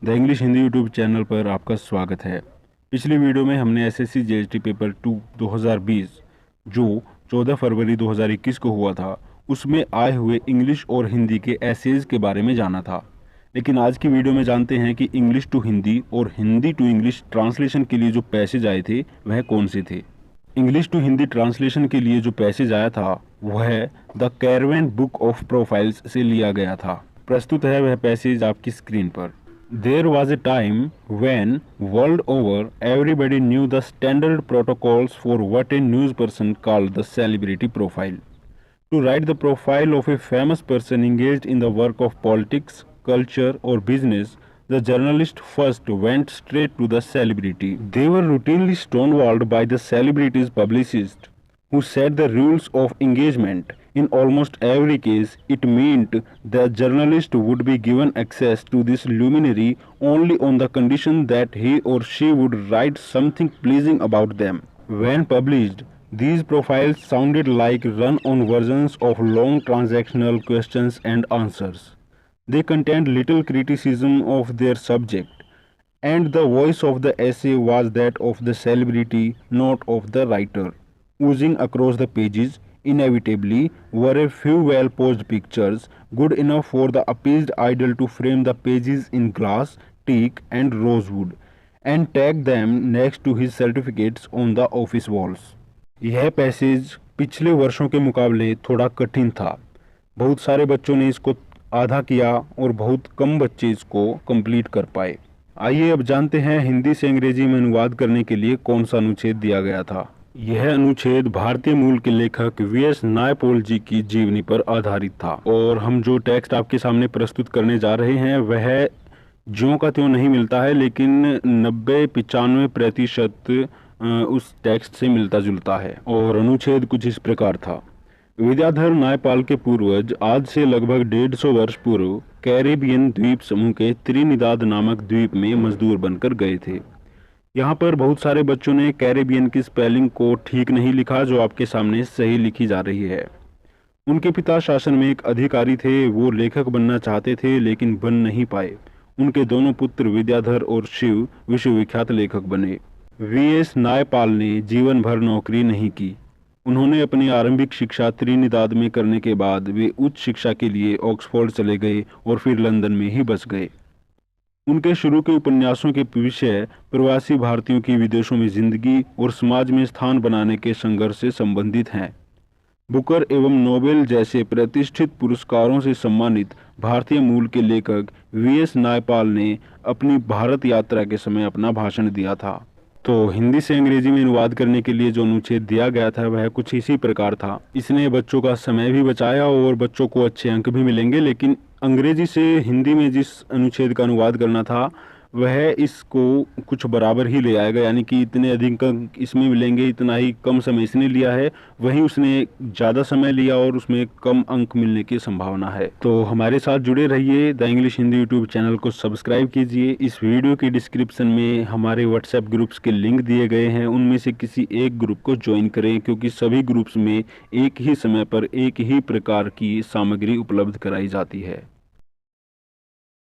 The English Hindi YouTube channel पर आपका स्वागत है। पिछली वीडियो में हमने एसएससी जीएसटी पेपर 2 2020 जो 14 फरवरी 2021 को हुआ था उसमें आए हुए इंग्लिश और हिंदी के एसेज के बारे में जाना था। लेकिन आज की वीडियो में जानते हैं कि इंग्लिश टू हिंदी और हिंदी टू इंग्लिश ट्रांसलेशन के लिए जो पैसेज आए थे वह कौन से थे। इंग्लिश टू हिंदी ट्रांसलेशन के लिए जो पैसेज आया था वह द कैरवेन बुक ऑफ प्रोफाइल्स से लिया गया था। प्रस्तुत है वह पैसेज आपकी स्क्रीन पर। There was a time when, world over, everybody knew the standard protocols for what a news person called the celebrity profile. To write the profile of a famous person engaged in the work of politics, culture, or business, the journalist first went straight to the celebrity. They were routinely stonewalled by the celebrity's publicist, who set the rules of engagement. In almost every case, it meant the journalist would be given access to this luminary only on the condition that he or she would write something pleasing about them. When published, these profiles sounded like run-on versions of long transactional questions and answers. They contained little criticism of their subject, and the voice of the essay was that of the celebrity, not of the writer. Oozing across the pages, inevitably, were a few well-posed pictures, good enough for the appeased idol to frame the pages in glass, teak, and rosewood, and tag them next to his certificates on the office walls. यह passage पिछले वर्षों के मुकाबले थोड़ा कठिन था। बहुत सारे बच्चों ने इसको आधा किया और बहुत कम बच्चे इसको कंप्लीट कर पाए। आइए अब जानते हैं हिंदी से अंग्रेजी में अनुवाद करने के लिए कौन सा अनुच्छेद दिया गया था। यह अनुच्छेद भारतीय मूल के लेखक वी.एस. नायपॉल जी की जीवनी पर आधारित था और हम जो टेक्स्ट आपके सामने प्रस्तुत करने जा रहे हैं वह ज्यों का त्यों नहीं मिलता है, लेकिन 90-95% उस टेक्स्ट से मिलता जुलता है। और अनुच्छेद कुछ इस प्रकार था। विद्याधर नायपाल के पूर्वज आज से लगभग 150 वर्ष पूर्व कैरेबियन द्वीप समूह के त्रिनिदाद नामक द्वीप में मजदूर बनकर गए थे। यहाँ पर बहुत सारे बच्चों ने कैरेबियन की स्पेलिंग को ठीक नहीं लिखा, जो आपके सामने सही लिखी जा रही है। उनके पिता शासन में एक अधिकारी थे। वो लेखक बनना चाहते थे लेकिन बन नहीं पाए। उनके दोनों पुत्र विद्याधर और शिव विश्वविख्यात लेखक बने। वी.एस. नायपाल ने जीवन भर नौकरी नहीं की। उन्होंने अपनी आरंभिक शिक्षा त्रिनिदाद में करने के बाद वे उच्च शिक्षा के लिए ऑक्सफोर्ड चले गए और फिर लंदन में ही बस गए। उनके शुरू के उपन्यासों के विषय प्रवासी भारतीयों की विदेशों में जिंदगी और समाज में स्थान बनाने के संघर्ष से संबंधित हैं। बुकर एवं नोबेल जैसे प्रतिष्ठित पुरस्कारों से सम्मानित भारतीय मूल के लेखक वी.एस. नायपाल ने अपनी भारत यात्रा के समय अपना भाषण दिया था। तो हिंदी से अंग्रेजी में अनुवाद करने के लिए जो अनुच्छेद दिया गया था वह कुछ इसी प्रकार था। इसने बच्चों का समय भी बचाया और बच्चों को अच्छे अंक भी मिलेंगे। लेकिन अंग्रेजी से हिंदी में जिस अनुच्छेद का अनुवाद करना था वह इसको कुछ बराबर ही ले आएगा, यानी कि इतने अधिक अंक इसमें मिलेंगे, इतना ही कम समय इसने लिया है, वहीं उसने ज़्यादा समय लिया और उसमें कम अंक मिलने की संभावना है। तो हमारे साथ जुड़े रहिए। The English Hindi YouTube channel को सब्सक्राइब कीजिए। इस वीडियो की डिस्क्रिप्शन में हमारे व्हाट्सएप ग्रुप्स के लिंक दिए गए हैं, उनमें से किसी एक ग्रुप को ज्वाइन करें, क्योंकि सभी ग्रुप्स में एक ही समय पर एक ही प्रकार की सामग्री उपलब्ध कराई जाती है।